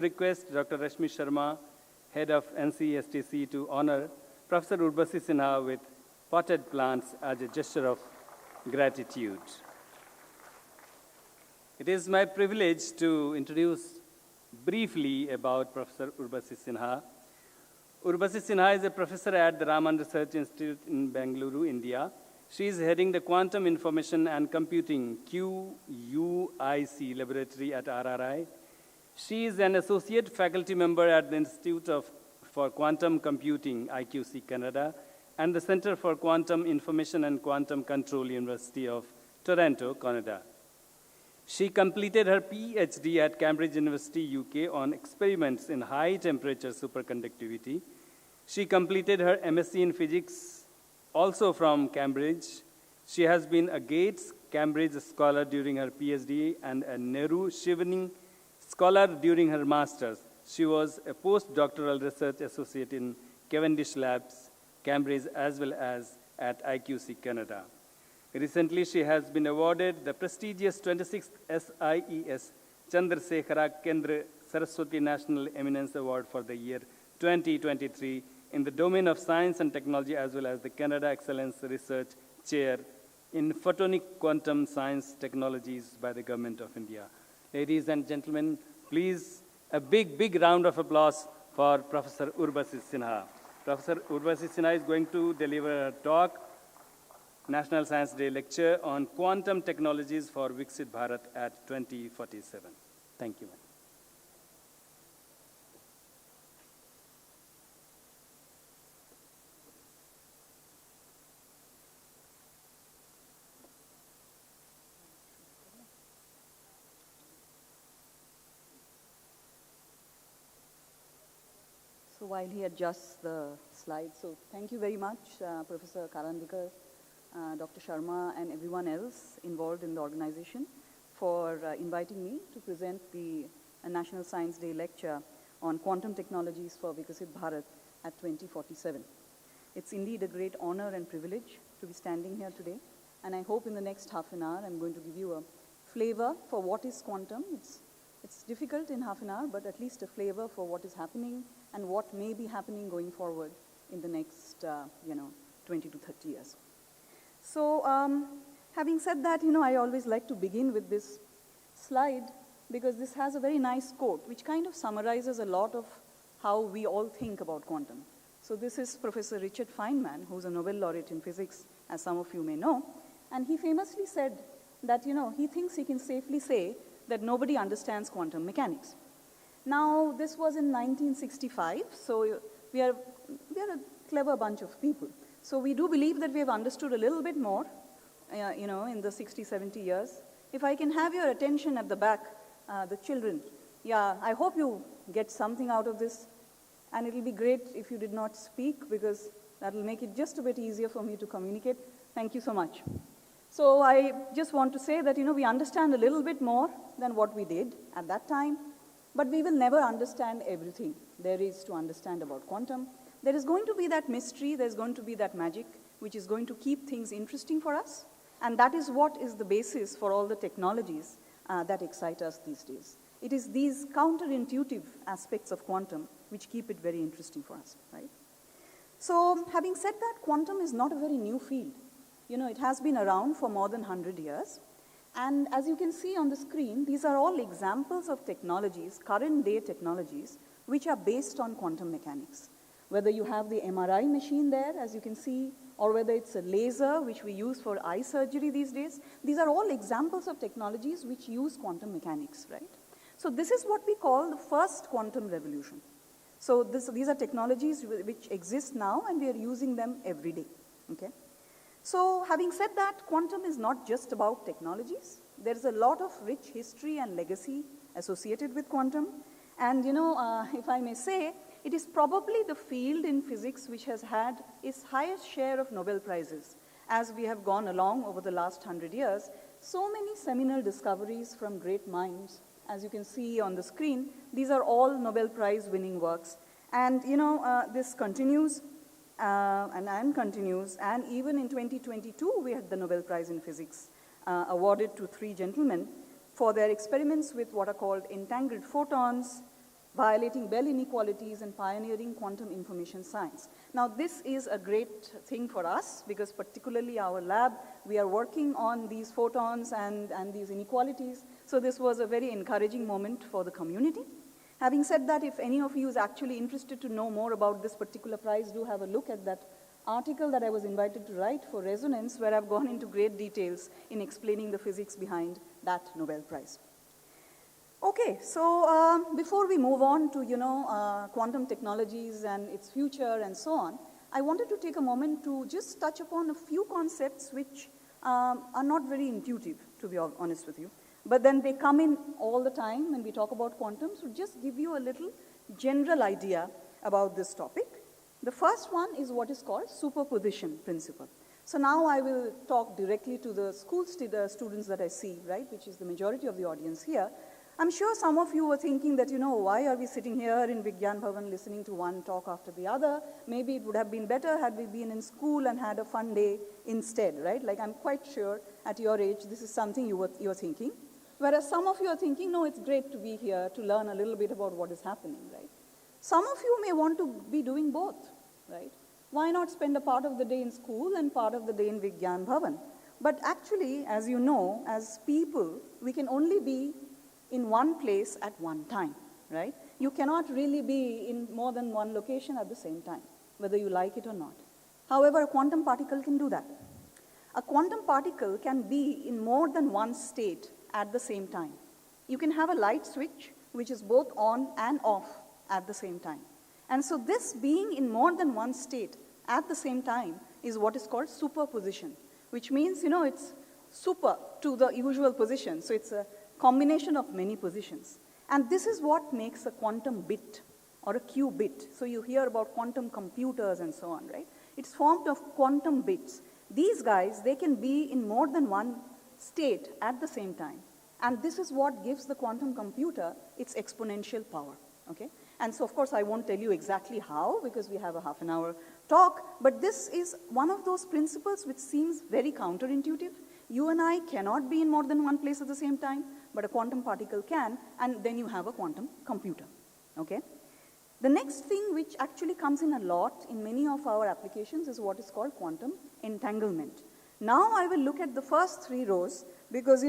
Request Dr. Rashmi Sharma, Head of NCSTC, to honor Professor Urbasi Sinha with potted plants as a gesture of gratitude. It is my privilege to introduce briefly about Professor Urbasi Sinha. Urbasi Sinha is a professor at the Raman Research Institute in Bengaluru, India. She is heading the Quantum Information and Computing QUIC laboratory at RRI. She is an associate faculty member at the Institute for Quantum Computing, IQC Canada, and the Center for Quantum Information and Quantum Control, University of Toronto, Canada. She completed her PhD at Cambridge University, UK, on experiments in high-temperature superconductivity. She completed her MSc in physics also from Cambridge. She has been a Gates Cambridge Scholar during her PhD and a Nehru Shivani Scholar during her master's. She was a postdoctoral research associate in Cavendish Labs, Cambridge, as well as at IQC Canada. Recently, she has been awarded the prestigious 26th SIES Chandrasekhara Kendra Saraswati National Eminence Award for the year 2023 in the domain of science and technology, as well as the Canada Excellence Research Chair in Photonic Quantum Science Technologies by the Government of India. Ladies and gentlemen, please a big round of applause for Professor Urbasi Sinha. Professor Urbasi Sinha is going to deliver a talk, National Science Day Lecture on Quantum Technologies for Viksit Bharat at 2047. Thank you. So while he adjusts the slides, so thank you very much, Professor Karandikar, Dr. Sharma, and everyone else involved in the organization for inviting me to present the National Science Day Lecture on Quantum Technologies for Viksit Bharat at 2047. It's indeed a great honor and privilege to be standing here today, and I hope in the next half an hour I'm going to give you a flavor for what is quantum. It's difficult in half an hour, but at least a flavor for what is happening and what may be happening going forward in the next 20 to 30 years. So having said that, I always like to begin with this slide because this has a very nice quote which kind of summarizes a lot of how we all think about quantum. So this is Professor Richard Feynman, who's a Nobel laureate in physics, as some of you may know, and he famously said that, he thinks he can safely say that nobody understands quantum mechanics. Now, this was in 1965, so we are a clever bunch of people. So we do believe that we have understood a little bit more, in the 60, 70 years. If I can have your attention at the back, the children, I hope you get something out of this. And it will be great if you did not speak because that will make it just a bit easier for me to communicate. Thank you so much. So I just want to say that, we understand a little bit more than what we did at that time, but we will never understand everything there is to understand about quantum. There is going to be that mystery, there's going to be that magic, which is going to keep things interesting for us, and that is what is the basis for all the technologies that excite us these days. It is these counterintuitive aspects of quantum which keep it very interesting for us, right? So having said that, quantum is not a very new field. It has been around for more than 100 years. And as you can see on the screen, these are all examples of technologies, current day technologies, which are based on quantum mechanics. Whether you have the MRI machine there, as you can see, or whether it's a laser, which we use for eye surgery these days, these are all examples of technologies which use quantum mechanics, right? So this is what we call the first quantum revolution. So these are technologies which exist now, and we are using them every day, okay? So having said that, quantum is not just about technologies. There is a lot of rich history and legacy associated with quantum. And, if I may say, it is probably the field in physics which has had its highest share of Nobel Prizes as we have gone along over the last 100 years. So many seminal discoveries from great minds. As you can see on the screen, these are all Nobel Prize winning works. And, this continues. And continues, and even in 2022, we had the Nobel Prize in Physics awarded to 3 gentlemen for their experiments with what are called entangled photons, violating Bell inequalities and pioneering quantum information science. Now, this is a great thing for us because particularly our lab, we are working on these photons and these inequalities. So this was a very encouraging moment for the community. Having said that, if any of you is actually interested to know more about this particular prize, do have a look at that article that I was invited to write for Resonance, where I've gone into great details in explaining the physics behind that Nobel Prize. Okay, so before we move on to, quantum technologies and its future and so on, I wanted to take a moment to just touch upon a few concepts which are not very intuitive, to be honest with you. But then they come in all the time when we talk about quantum, so just give you a little general idea about this topic. The first one is what is called superposition principle. So now I will talk directly to the school students that I see, right, which is the majority of the audience here. I'm sure some of you were thinking that, why are we sitting here in Vigyan Bhavan listening to one talk after the other? Maybe it would have been better had we been in school and had a fun day instead, right? Like I'm quite sure at your age this is something you're thinking. Whereas some of you are thinking, no, it's great to be here to learn a little bit about what is happening, right? Some of you may want to be doing both, right? Why not spend a part of the day in school and part of the day in Vigyan Bhavan? But actually, as you know, as people, we can only be in one place at one time, right? You cannot really be in more than one location at the same time, whether you like it or not. However, a quantum particle can do that. A quantum particle can be in more than one state at the same time. You can have a light switch, which is both on and off at the same time. And so this being in more than one state at the same time is what is called superposition, which means, it's super to the usual position. So it's a combination of many positions. And this is what makes a quantum bit or a qubit. So you hear about quantum computers and so on, right? It's formed of quantum bits. These guys, they can be in more than one state at the same time. And this is what gives the quantum computer its exponential power, okay? And so, of course, I won't tell you exactly how because we have a half an hour talk, but this is one of those principles which seems very counterintuitive. You and I cannot be in more than one place at the same time, but a quantum particle can, and then you have a quantum computer, okay? The next thing which actually comes in a lot in many of our applications is what is called quantum entanglement. Now I will look at the first three rows because,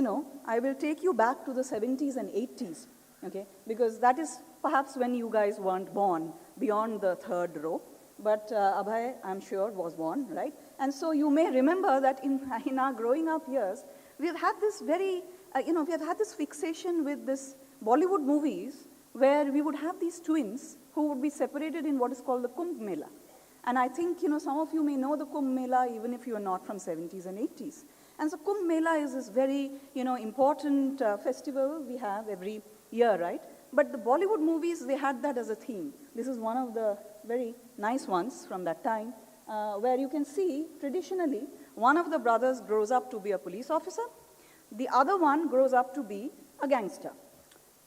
I will take you back to the 70s and 80s, okay? Because that is perhaps when you guys weren't born beyond the third row. But Abhay, I'm sure, was born, right? And so you may remember that in our growing up years, we've had this very, we have had this fixation with this Bollywood movies where we would have these twins who would be separated in what is called the Kumbh Mela. And I think, some of you may know the Kumbh Mela even if you are not from 70s and 80s. And so Kumbh Mela is this very, important festival we have every year, right? But the Bollywood movies, they had that as a theme. This is one of the very nice ones from that time, where you can see, traditionally, one of the brothers grows up to be a police officer, the other one grows up to be a gangster.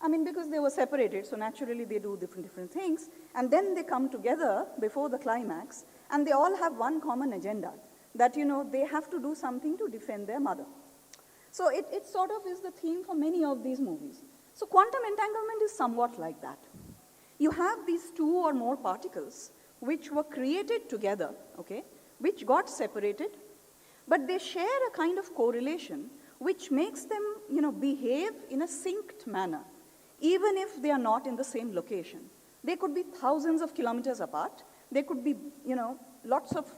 I mean, because they were separated, so naturally they do different things, and then they come together before the climax, and they all have one common agenda, that, they have to do something to defend their mother. So it sort of is the theme for many of these movies. So quantum entanglement is somewhat like that. You have these two or more particles which were created together, okay, which got separated, but they share a kind of correlation which makes them, behave in a synced manner, even if they are not in the same location. They could be thousands of kilometers apart. They could be, lots of,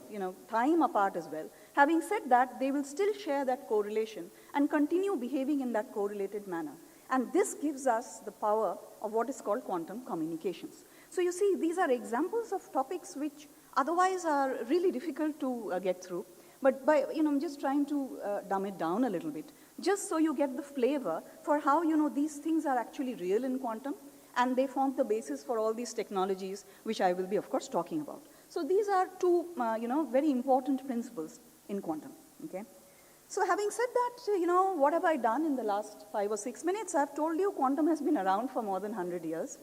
time apart as well. Having said that, they will still share that correlation and continue behaving in that correlated manner. And this gives us the power of what is called quantum communications. So you see, these are examples of topics which otherwise are really difficult to get through. But by, I'm just trying to dumb it down a little bit, just so you get the flavor for how, these things are actually real in quantum, and they form the basis for all these technologies, which I will be, of course, talking about. So these are two, very important principles in quantum, okay? So having said that, what have I done in the last 5 or 6 minutes? I've told you quantum has been around for more than 100 years.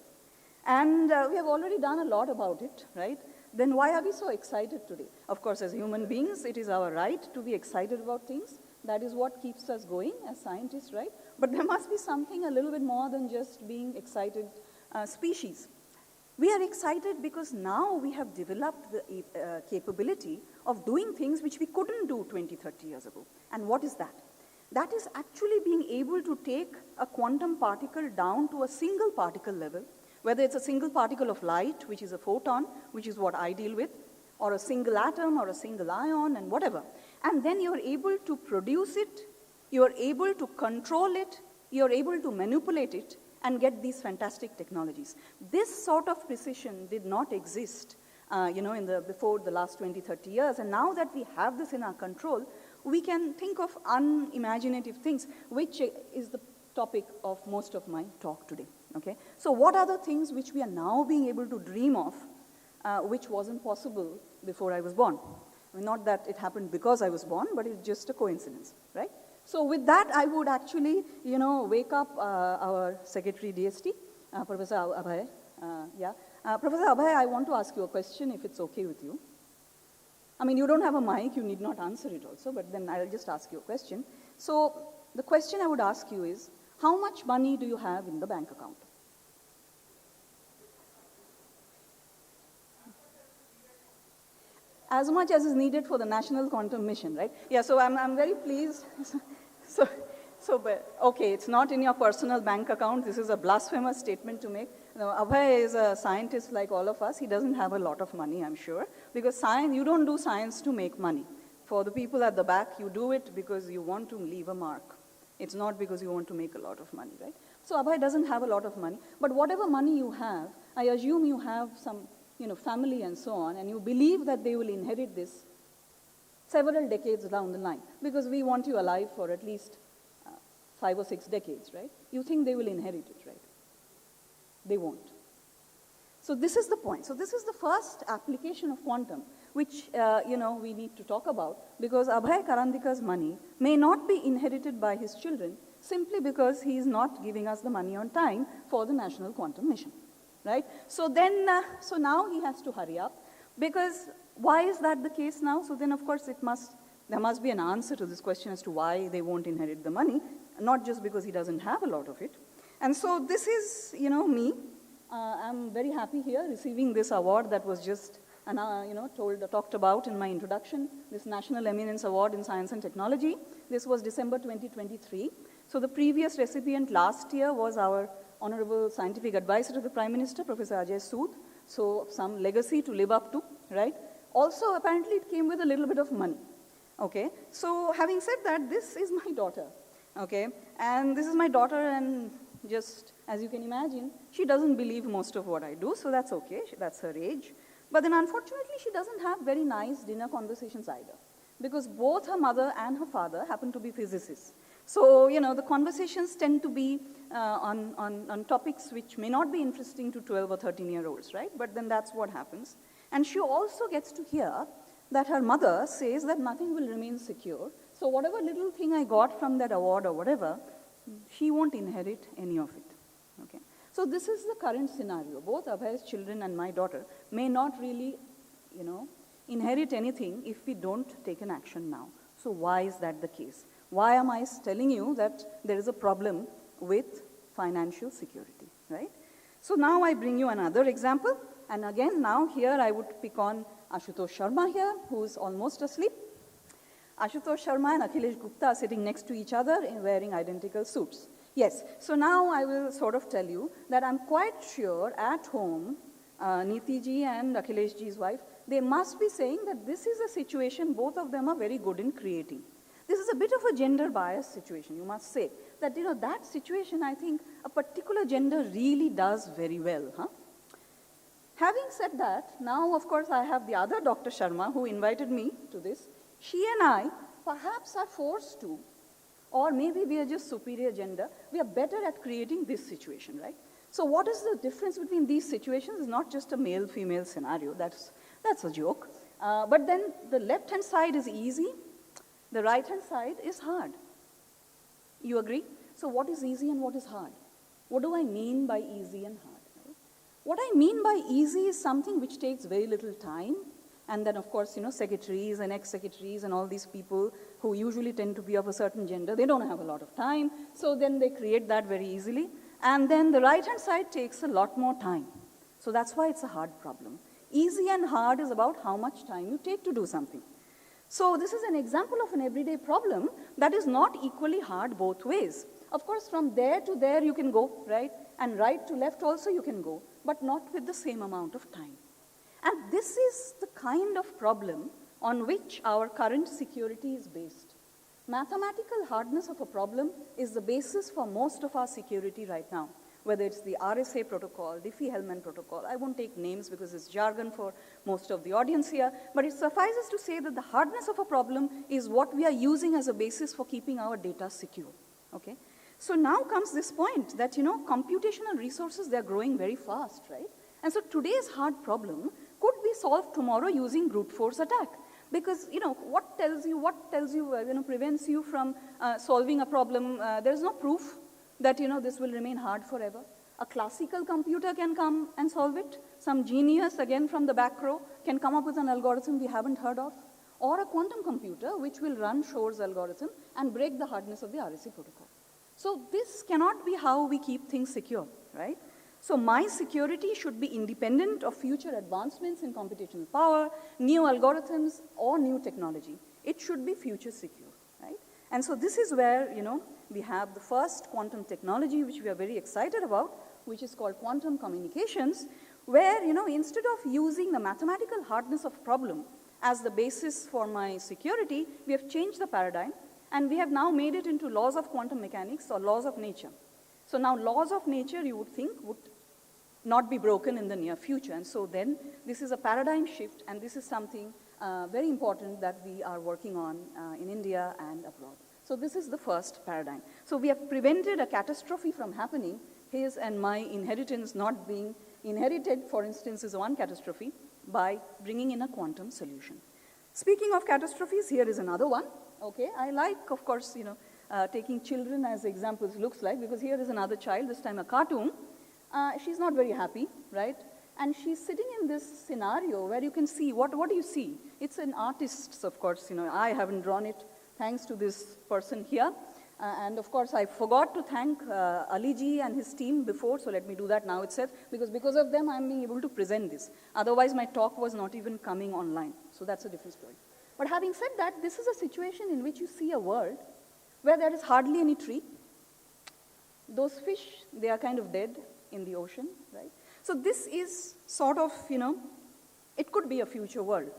And we have already done a lot about it, right? Then why are we so excited today? Of course, as human beings, it is our right to be excited about things. That is what keeps us going as scientists, right? But there must be something a little bit more than just being excited species. We are excited because now we have developed the capability of doing things which we couldn't do 20, 30 years ago. And what is that? That is actually being able to take a quantum particle down to a single particle level, whether it's a single particle of light, which is a photon, which is what I deal with, or a single atom, or a single ion, and whatever. And then you're able to produce it, you're able to control it, you're able to manipulate it, and get these fantastic technologies. This sort of precision did not exist before the last 20, 30 years. And now that we have this in our control, we can think of unimaginative things, which is the topic of most of my talk today. Okay? So what are the things which we are now being able to dream of, which wasn't possible before I was born? I mean, not that it happened because I was born, but it's just a coincidence, right? So with that, I would actually, wake up our Secretary DST, Professor Abhay. Professor Abhay, I want to ask you a question, if it's okay with you. I mean, you don't have a mic, you need not answer it also, but then I'll just ask you a question. So the question I would ask you is, how much money do you have in the bank account? As much as is needed for the National Quantum Mission, right? Yeah, so I'm very pleased. Okay, it's not in your personal bank account. This is a blasphemous statement to make. Abhay is a scientist like all of us. He doesn't have a lot of money, I'm sure, because science, you don't do science to make money. For the people at the back, you do it because you want to leave a mark. It's not because you want to make a lot of money, right? So Abhay doesn't have a lot of money, but whatever money you have, I assume you have some family and so on, and you believe that they will inherit this several decades down the line, because we want you alive for at least 5 or 6 decades, right? You think they will inherit it, right? They won't. So this is the point. So this is the first application of quantum, which we need to talk about, because Abhay Karandika's money may not be inherited by his children simply because he is not giving us the money on time for the National Quantum Mission. Right? So then, so now he has to hurry up, because why is that the case now? So then, of course, there must be an answer to this question as to why they won't inherit the money, not just because he doesn't have a lot of it. And so this is, me. I'm very happy here receiving this award that was just, talked about in my introduction, this National Eminence Award in Science and Technology. This was December 2023. So the previous recipient last year was our Honorable Scientific Advisor to the Prime Minister, Professor Ajay Sood. So some legacy to live up to, right? Also, apparently, it came with a little bit of money. Okay? So having said that, this is my daughter. Okay? And this is my daughter, and just as you can imagine, she doesn't believe most of what I do, so that's okay. That's her age. But then unfortunately, she doesn't have very nice dinner conversations either, because both her mother and her father happen to be physicists. So, the conversations tend to be on topics which may not be interesting to 12 or 13-year-olds, right? But then that's what happens. And she also gets to hear that her mother says that nothing will remain secure. So whatever little thing I got from that award or whatever, she won't inherit any of it, okay? So this is the current scenario. Both Abhay's children and my daughter may not really, inherit anything if we don't take an action now. So why is that the case? Why am I telling you that there is a problem with financial security, right? So now I bring you another example. And again, now here I would pick on Ashutosh Sharma here, who is almost asleep. Ashutosh Sharma and Akhilesh Gupta are sitting next to each other wearing identical suits. Yes, so now I will sort of tell you that I'm quite sure at home, Niti ji and Akhilesh ji's wife, they must be saying that this is a situation both of them are very good in creating. This is a bit of a gender bias situation, you must say. That, that situation, I think, a particular gender really does very well. Huh? Having said that, now, of course, I have the other Dr. Sharma who invited me to this. She and I perhaps are forced to, or maybe we are just superior gender, we are better at creating this situation, right? So what is the difference between these situations? It's not just a male-female scenario. That's a joke. But then the left-hand side is easy. The right-hand side is hard. You agree? So what is easy and what is hard? What do I mean by easy and hard? Right? What I mean by easy is something which takes very little time. And then, of course, secretaries and ex-secretaries and all these people who usually tend to be of a certain gender, they don't have a lot of time. So then they create that very easily. And then the right-hand side takes a lot more time. So that's why it's a hard problem. Easy and hard is about how much time you take to do something. So this is an example of an everyday problem that is not equally hard both ways. Of course, from there to there you can go, right? And right to left also you can go, but not with the same amount of time. And this is the kind of problem on which our current security is based. Mathematical hardness of a problem is the basis for most of our security right now, whether it's the RSA protocol, Diffie-Hellman protocol. I won't take names because it's jargon for most of the audience here, but it suffices to say that the hardness of a problem is what we are using as a basis for keeping our data secure, okay? So now comes this point that, computational resources, they're growing very fast, right? And so today's hard problem could be solved tomorrow using brute force attack. Because, what prevents you from solving a problem? There's no proof that, this will remain hard forever. A classical computer can come and solve it. Some genius, again from the back row, can come up with an algorithm we haven't heard of. Or a quantum computer, which will run Shor's algorithm and break the hardness of the RSA protocol. So this cannot be how we keep things secure, right? So my security should be independent of future advancements in computational power, new algorithms, or new technology. It should be future secure, right? And so this is where, we have the first quantum technology, which we are very excited about, which is called quantum communications, where, instead of using the mathematical hardness of problem as the basis for my security, we have changed the paradigm, and we have now made it into laws of quantum mechanics or laws of nature. So now laws of nature, you would think, would not be broken in the near future. And so then this is a paradigm shift, and this is something very important that we are working on in India and abroad. So this is the first paradigm. So we have prevented a catastrophe from happening. His and my inheritance not being inherited, for instance, is one catastrophe, by bringing in a quantum solution. Speaking of catastrophes, here is another one. Okay, I like, of course, taking children as examples looks like, because here is another child, this time a cartoon. She's not very happy, right? And she's sitting in this scenario where you can see, what do you see? It's an artist's, of course, I haven't drawn it thanks to this person here. And of course, I forgot to thank Ali ji and his team before, so let me do that now itself, because of them I'm being able to present this. Otherwise, my talk was not even coming online. So that's a different story. But having said that, this is a situation in which you see a world where there is hardly any tree. Those fish, they are kind of dead in the ocean, right? So this is sort of, it could be a future world.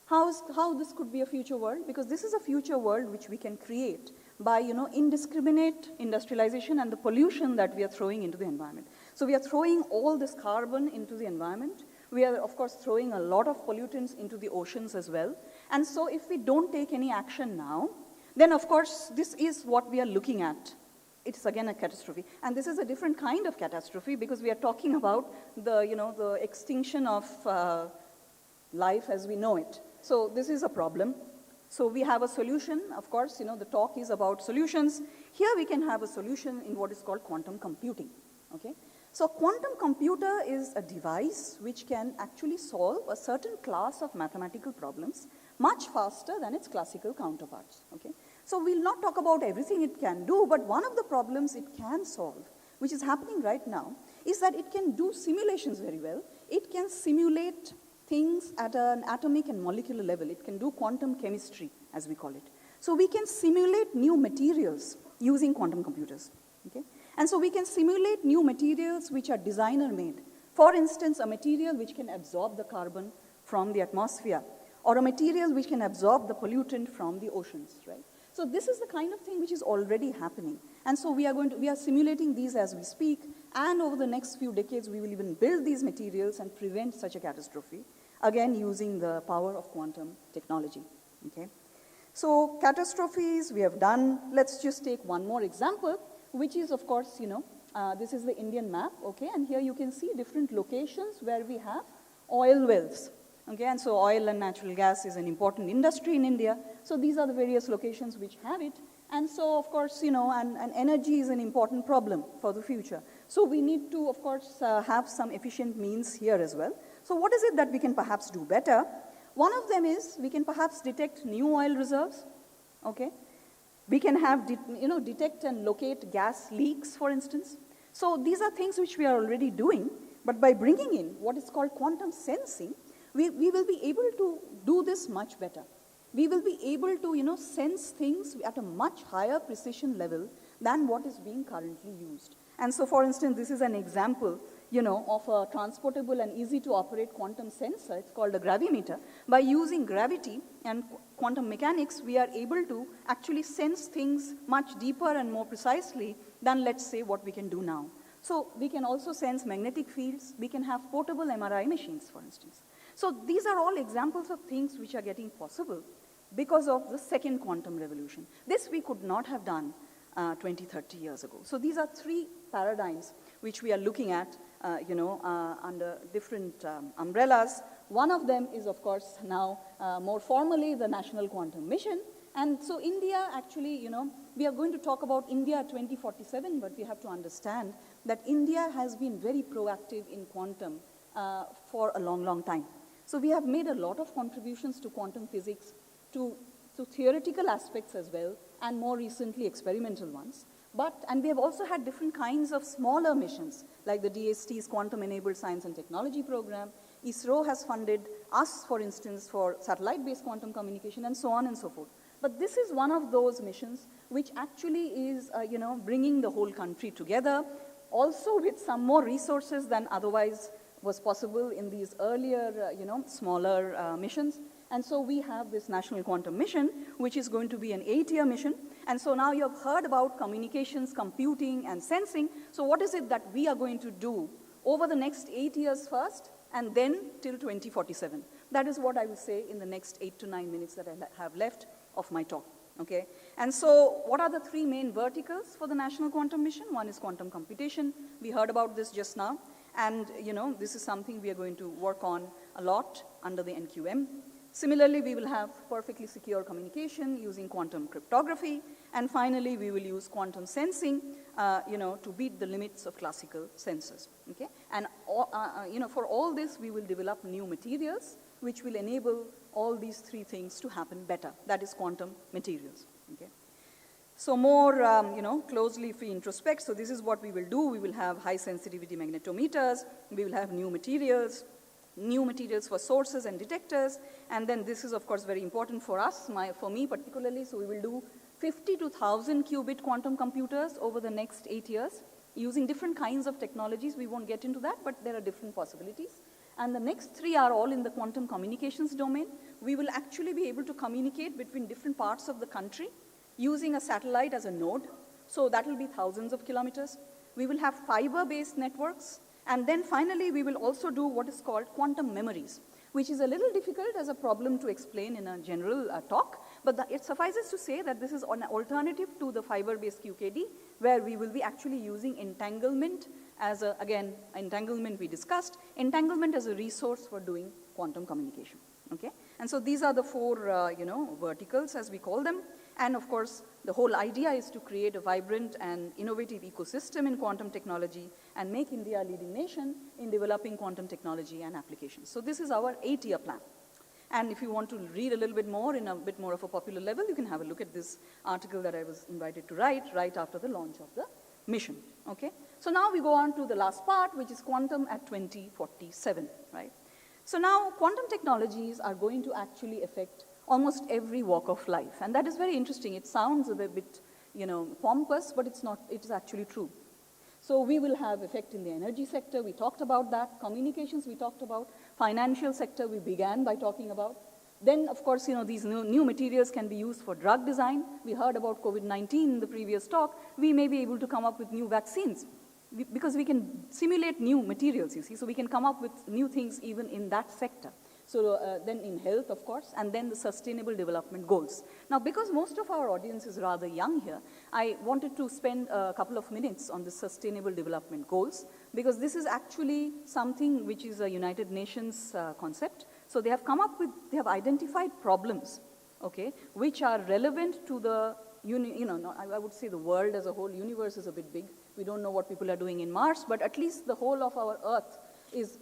How this could be a future world? Because this is a future world which we can create by, indiscriminate industrialization and the pollution that we are throwing into the environment. So we are throwing all this carbon into the environment. We are, of course, throwing a lot of pollutants into the oceans as well. And so if we don't take any action now, then, of course, this is what we are looking at. It's again a catastrophe. And this is a different kind of catastrophe because we are talking about the extinction of life as we know it. So this is a problem. So we have a solution. Of course, the talk is about solutions. Here we can have a solution in what is called quantum computing, okay? So quantum computer is a device which can actually solve a certain class of mathematical problems much faster than its classical counterparts, okay? So we'll not talk about everything it can do, but one of the problems it can solve, which is happening right now, is that it can do simulations very well. It can simulate things at an atomic and molecular level. It can do quantum chemistry, as we call it. So we can simulate new materials using quantum computers, okay? And so we can simulate new materials which are designer-made. For instance, a material which can absorb the carbon from the atmosphere, or a material which can absorb the pollutant from the oceans, right? So this is the kind of thing which is already happening. And so we are simulating these as we speak, and over the next few decades, we will even build these materials and prevent such a catastrophe, again, using the power of quantum technology, okay? So catastrophes we have done. Let's just take one more example, which is, of course, this is the Indian map, okay? And here you can see different locations where we have oil wells, okay? And so oil and natural gas is an important industry in India. So these are the various locations which have it. And so, of course, and energy is an important problem for the future. So we need to, of course, have some efficient means here as well. So what is it that we can perhaps do better? One of them is we can perhaps detect new oil reserves, okay? We can have, detect and locate gas leaks, for instance. So these are things which we are already doing, but by bringing in what is called quantum sensing, we will be able to do this much better. We will be able to, sense things at a much higher precision level than what is being currently used. And so, for instance, this is an example, of a transportable and easy to operate quantum sensor. It's called a gravimeter. By using gravity and quantum mechanics, we are able to actually sense things much deeper and more precisely than, let's say, what we can do now. So we can also sense magnetic fields. We can have portable MRI machines, for instance. So these are all examples of things which are getting possible because of the second quantum revolution. This we could not have done 20, 30 years ago. So these are three paradigms which we are looking at, under different umbrellas. One of them is, of course, now more formally the National Quantum Mission. And so India actually, we are going to talk about India 2047, but we have to understand that India has been very proactive in quantum for a long, long time. So we have made a lot of contributions to quantum physics, to theoretical aspects as well, and more recently experimental ones. And we have also had different kinds of smaller missions, like the DST's Quantum Enabled Science and Technology Program. ISRO has funded us, for instance, for satellite-based quantum communication, and so on and so forth. But this is one of those missions which actually is, bringing the whole country together, also with some more resources than otherwise was possible in these earlier, smaller missions. And so we have this National Quantum Mission, which is going to be an 8-year mission. And so now you have heard about communications, computing, and sensing. So what is it that we are going to do over the next 8 years first, and then till 2047? That is what I will say in the next 8 to 9 minutes that I have left of my talk. Okay? And so what are the three main verticals for the National Quantum Mission? One is quantum computation. We heard about this just now. And, this is something we are going to work on a lot under the NQM. Similarly, we will have perfectly secure communication using quantum cryptography. And finally, we will use quantum sensing, to beat the limits of classical sensors. Okay? And, for all this, we will develop new materials which will enable all these three things to happen better. That is quantum materials. Okay? So more, closely if we introspect, so this is what we will do. We will have high sensitivity magnetometers. We will have new materials for sources and detectors. And then this is, of course, very important for us, for me particularly. So we will do 50 to 1,000 qubit quantum computers over the next 8 years using different kinds of technologies. We won't get into that, but there are different possibilities. And the next three are all in the quantum communications domain. We will actually be able to communicate between different parts of the country using a satellite as a node. So that will be thousands of kilometers. We will have fiber-based networks. And then finally, we will also do what is called quantum memories, which is a little difficult as a problem to explain in a general talk. But it suffices to say that this is an alternative to the fiber-based QKD, where we will be actually using entanglement as entanglement we discussed, entanglement as a resource for doing quantum communication. Okay? And so these are the four, verticals, as we call them. And of course, the whole idea is to create a vibrant and innovative ecosystem in quantum technology and make India a leading nation in developing quantum technology and applications. So this is our 8-year plan. And if you want to read a little bit more in a bit more of a popular level, you can have a look at this article that I was invited to write right after the launch of the mission. Okay? So now we go on to the last part, which is quantum at 2047, right? So now quantum technologies are going to actually affect almost every walk of life. And that is very interesting. It sounds a bit, pompous, but it's not. It is actually true. So we will have effect in the energy sector. We talked about that. Communications, we talked about. Financial sector, we began by talking about. Then, of course, these new materials can be used for drug design. We heard about COVID-19 in the previous talk. We may be able to come up with new vaccines because we can simulate new materials, you see. So we can come up with new things even in that sector. So then in health, of course, and then the sustainable development goals. Now, because most of our audience is rather young here, I wanted to spend a couple of minutes on the sustainable development goals, because this is actually something which is a United Nations concept. So they have identified problems, okay, which are relevant to the, I would say the world as a whole. Universe is a bit big. We don't know what people are doing in Mars, but at least the whole of our Earth is,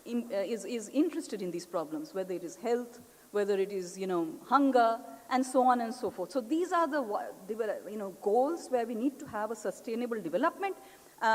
is interested in these problems, whether it is health, whether it is, hunger, and so on and so forth. So these are the, goals where we need to have a sustainable development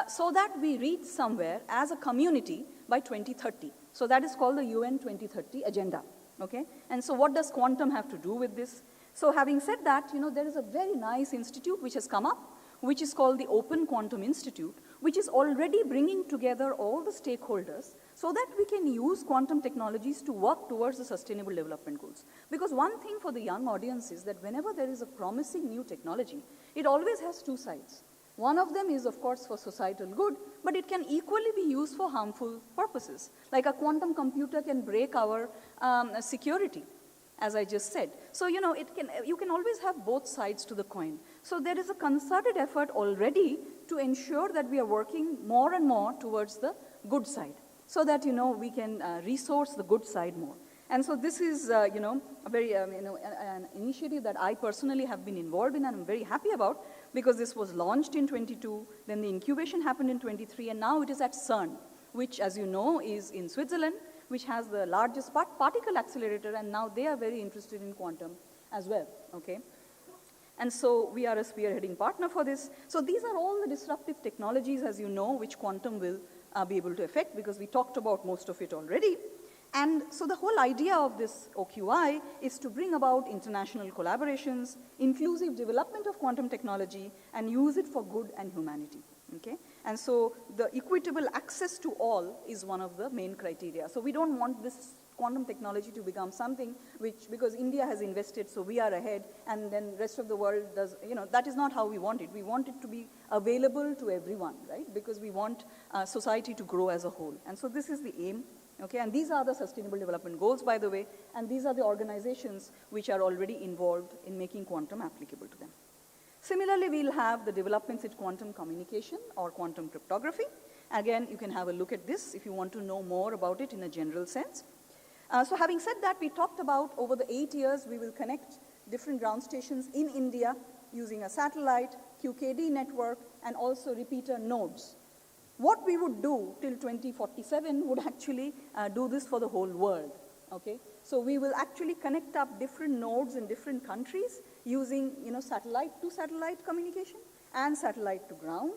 so that we reach somewhere as a community by 2030. So that is called the UN 2030 agenda, okay? And so what does quantum have to do with this? So having said that, there is a very nice institute which has come up, which is called the Open Quantum Institute, which is already bringing together all the stakeholders so that we can use quantum technologies to work towards the sustainable development goals. Because one thing for the young audience is that whenever there is a promising new technology, it always has two sides. One of them is, of course, for societal good, but it can equally be used for harmful purposes. Like a quantum computer can break our security, as I just said. So, you can always have both sides to the coin. So there is a concerted effort already to ensure that we are working more and more towards the good side, so that, we can resource the good side more. And so this is, a very, an initiative that I personally have been involved in and I'm very happy about, because this was launched in 22, then the incubation happened in 23, and now it is at CERN, which, as you know, is in Switzerland, which has the largest particle accelerator, and now they are very interested in quantum as well, okay? And so we are a spearheading partner for this. So these are all the disruptive technologies, as you know, which quantum will be able to affect, because we talked about most of it already. And so the whole idea of this OQI is to bring about international collaborations, inclusive development of quantum technology, and use it for good and humanity, okay? And so the equitable access to all is one of the main criteria. So we don't want this quantum technology to become something which, because India has invested, so we are ahead, and then rest of the world does, that is not how we want it. We want it to be available to everyone, right? Because we want society to grow as a whole. And so this is the aim. Okay, and these are the Sustainable Development Goals, by the way, and these are the organizations which are already involved in making quantum applicable to them. Similarly, we'll have the developments in quantum communication or quantum cryptography. Again, you can have a look at this if you want to know more about it in a general sense. So having said that, we talked about over the 8 years, we will connect different ground stations in India using a satellite, QKD network, and also repeater nodes. What we would do till 2047 would actually do this for the whole world, okay? So we will actually connect up different nodes in different countries using, satellite to satellite communication and satellite to ground,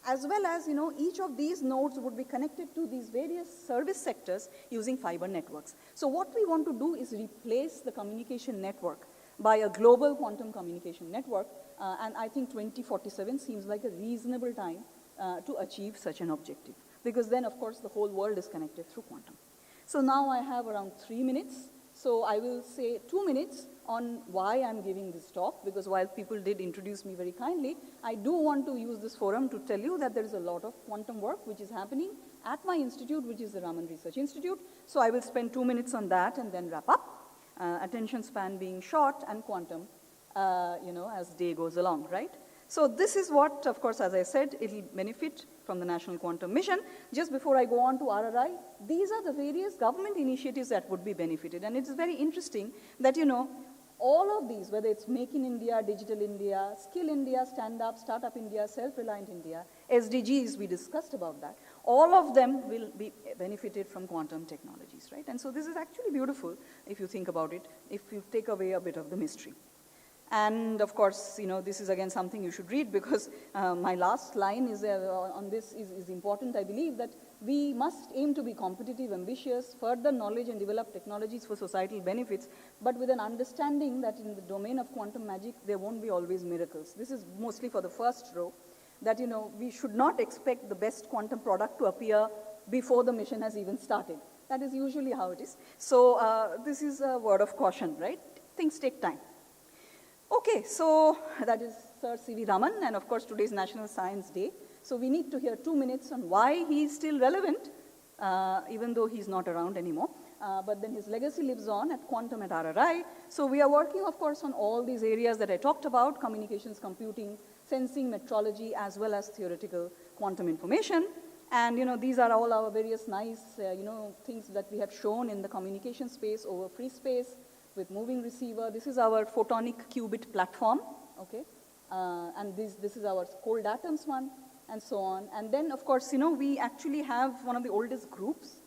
as well as, each of these nodes would be connected to these various service sectors using fiber networks. So what we want to do is replace the communication network by a global quantum communication network, and I think 2047 seems like a reasonable time to achieve such an objective, because then, of course, the whole world is connected through quantum. So now I have around 3 minutes, so I will say 2 minutes on why I'm giving this talk, because while people did introduce me very kindly, I do want to use this forum to tell you that there is a lot of quantum work which is happening at my institute, which is the Raman Research Institute. So I will spend 2 minutes on that and then wrap up, attention span being short and quantum, as day goes along, right? So this is what, of course, as I said, it will benefit from the National Quantum Mission. Just before I go on to RRI, these are the various government initiatives that would be benefited. And it's very interesting that, all of these, whether it's Make in India, Digital India, Skill India, Stand Up, Startup India, Self-Reliant India, SDGs, we discussed about that, all of them will be benefited from quantum technologies, right? And so this is actually beautiful if you think about it, if you take away a bit of the mystery. And of course, this is again something you should read, because my last line is on this is important. I believe that we must aim to be competitive, ambitious, further knowledge and develop technologies for societal benefits, but with an understanding that in the domain of quantum magic, there won't be always miracles. This is mostly for the first row, that we should not expect the best quantum product to appear before the mission has even started. That is usually how it is. So this is a word of caution, right? Things take time. Okay, so that is Sir C.V. Raman, and of course today is National Science Day. So we need to hear 2 minutes on why he is still relevant, even though he's not around anymore. But then his legacy lives on at Quantum at RRI. So we are working, of course, on all these areas that I talked about: communications, computing, sensing, metrology, as well as theoretical quantum information. And these are all our various nice things that we have shown in the communication space over free space, with moving receiver. This is our photonic qubit platform, okay? And this is our cold atoms one, and so on. And then, of course, we actually have one of the oldest groups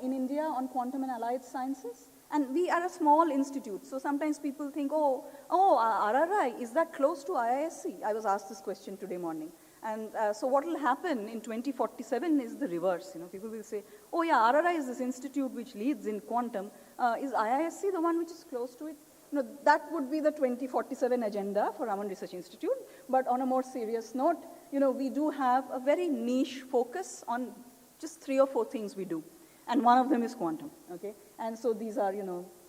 in India on quantum and allied sciences. And we are a small institute. So sometimes people think, RRI, is that close to IISc? I was asked this question today morning. And so what will happen in 2047 is the reverse. People will say, oh yeah, RRI is this institute which leads in quantum. Is IISc the one which is close to it? That would be the 2047 agenda for Raman Research Institute. But on a more serious note, we do have a very niche focus on just 3 or 4 things we do. And one of them is quantum, okay? And so these are,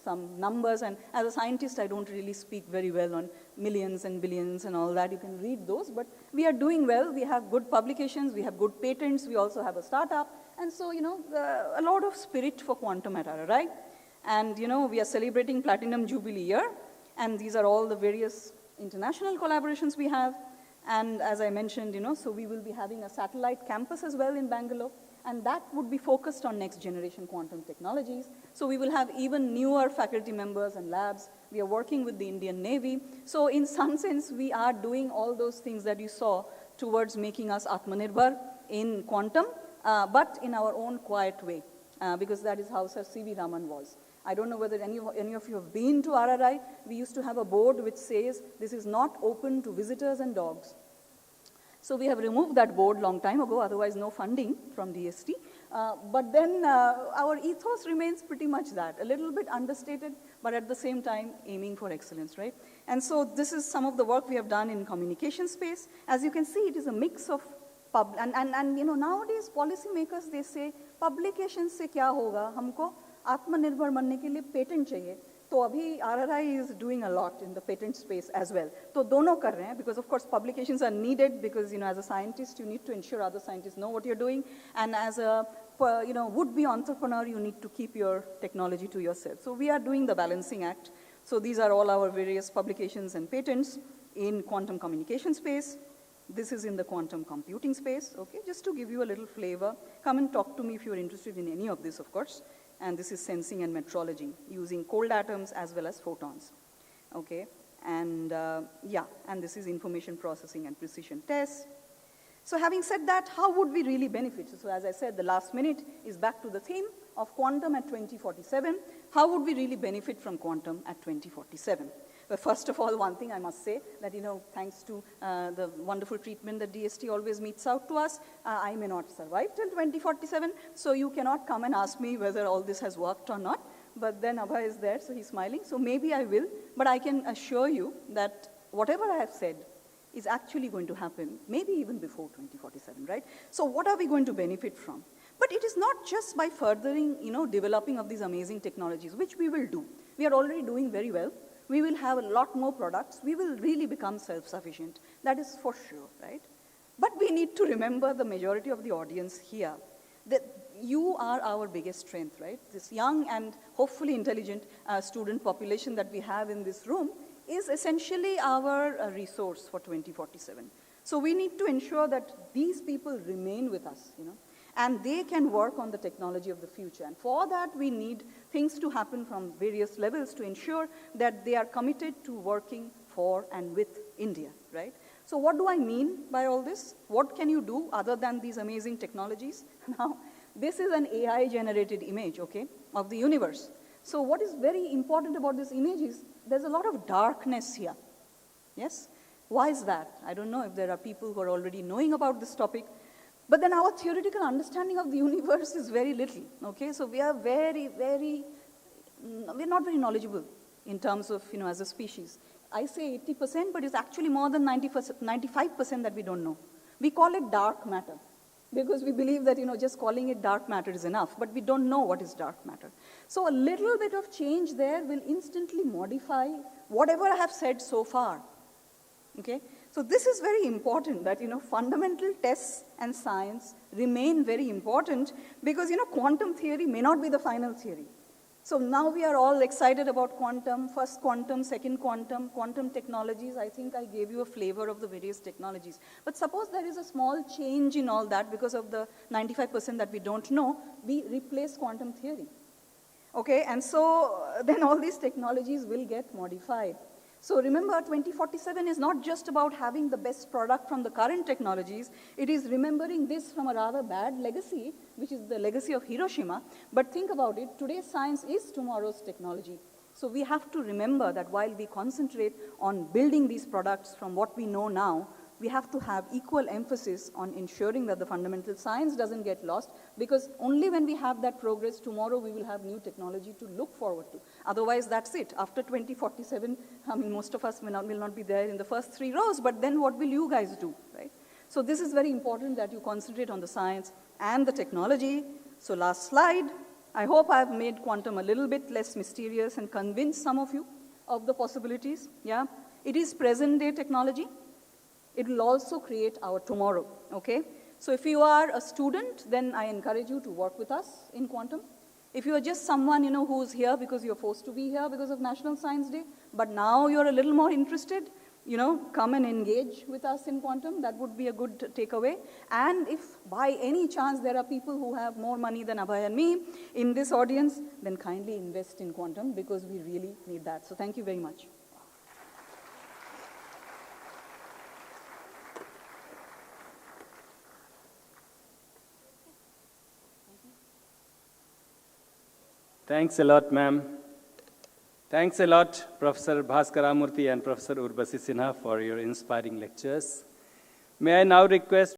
some numbers. And as a scientist, I don't really speak very well on millions and billions and all that. You can read those. But we are doing well. We have good publications. We have good patents. We also have a startup. And so, a lot of spirit for quantum at RRI. And, we are celebrating Platinum Jubilee year. And these are all the various international collaborations we have. And as I mentioned, so we will be having a satellite campus as well in Bangalore. And that would be focused on next generation quantum technologies. So we will have even newer faculty members and labs. We are working with the Indian Navy. So in some sense, we are doing all those things that you saw towards making us Atmanirbhar in quantum, but in our own quiet way, because that is how Sir C.V. Raman was. I don't know whether any of you have been to RRI. We used to have a board which says this is not open to visitors and dogs. So we have removed that board long time ago, otherwise no funding from DST. But then our ethos remains pretty much that, a little bit understated, but at the same time aiming for excellence, right? And so this is some of the work we have done in communication space. As you can see, it is a mix of nowadays policymakers, they say, publication se kya hoga, humko आत्मनिर्भर बनने के लिए patent चाहिए तो अभी RRI is doing a lot in the patent space as well. तो दोनों कर रहे हैं because of course publications are needed because as a scientist you need to ensure other scientists know what you're doing, and as a would-be entrepreneur you need to keep your technology to yourself. So we are doing the balancing act. So these are all our various publications and patents in quantum communication space. This is in the quantum computing space. Okay, just to give you a little flavor, come and talk to me if you're interested in any of this, of course. And this is sensing and metrology using cold atoms as well as photons. Okay, and and this is information processing and precision tests. So having said that, how would we really benefit? So as I said, the last minute is back to the theme of quantum at 2047. How would we really benefit from quantum at 2047? But first of all, one thing I must say that, thanks to the wonderful treatment that DST always meets out to us, I may not survive till 2047. So you cannot come and ask me whether all this has worked or not. But then Abhay is there, so he's smiling. So maybe I will. But I can assure you that whatever I have said is actually going to happen, maybe even before 2047, right? So what are we going to benefit from? But it is not just by furthering, developing of these amazing technologies, which we will do. We are already doing very well. We will have a lot more products. We will really become self-sufficient. That is for sure, right? But we need to remember the majority of the audience here, that you are our biggest strength, right? This young and hopefully intelligent student population that we have in this room is essentially our resource for 2047. So we need to ensure that these people remain with us, and they can work on the technology of the future. And for that, we need things to happen from various levels to ensure that they are committed to working for and with India, right? So what do I mean by all this? What can you do other than these amazing technologies? Now, this is an AI-generated image, okay, of the universe. So what is very important about this image is there's a lot of darkness here, yes? Why is that? I don't know if there are people who are already knowing about this topic. But then our theoretical understanding of the universe is very little, okay? So we are we're not very knowledgeable in terms of, as a species. I say 80%, but it's actually more than 95% that we don't know. We call it dark matter because we believe that, just calling it dark matter is enough, but we don't know what is dark matter. So a little bit of change there will instantly modify whatever I have said so far, okay? So this is very important that, fundamental tests and science remain very important because, quantum theory may not be the final theory. So now we are all excited about quantum, first quantum, second quantum, quantum technologies. I think I gave you a flavor of the various technologies. But suppose there is a small change in all that because of the 95% that we don't know, we replace quantum theory. Okay, and so then all these technologies will get modified. So remember, 2047 is not just about having the best product from the current technologies. It is remembering this from a rather bad legacy, which is the legacy of Hiroshima. But think about it, today's science is tomorrow's technology. So we have to remember that while we concentrate on building these products from what we know now, we have to have equal emphasis on ensuring that the fundamental science doesn't get lost, because only when we have that progress, tomorrow we will have new technology to look forward to. Otherwise, that's it. After 2047, I mean, most of us will not be there in the first 3 rows, but then what will you guys do, right? So this is very important that you concentrate on the science and the technology. So last slide. I hope I've made quantum a little bit less mysterious and convinced some of you of the possibilities. Yeah, it is present day technology. It will also create our tomorrow, okay? So if you are a student, then I encourage you to work with us in quantum. If you are just someone, who's here because you're forced to be here because of National Science Day, but now you're a little more interested, come and engage with us in quantum. That would be a good takeaway. And if by any chance there are people who have more money than Abhay and me in this audience, then kindly invest in quantum, because we really need that. So thank you very much. Thanks a lot, ma'am. Thanks a lot, Professor Bhaskaramurthy and Professor Urvashi Sinha, for your inspiring lectures. May I now request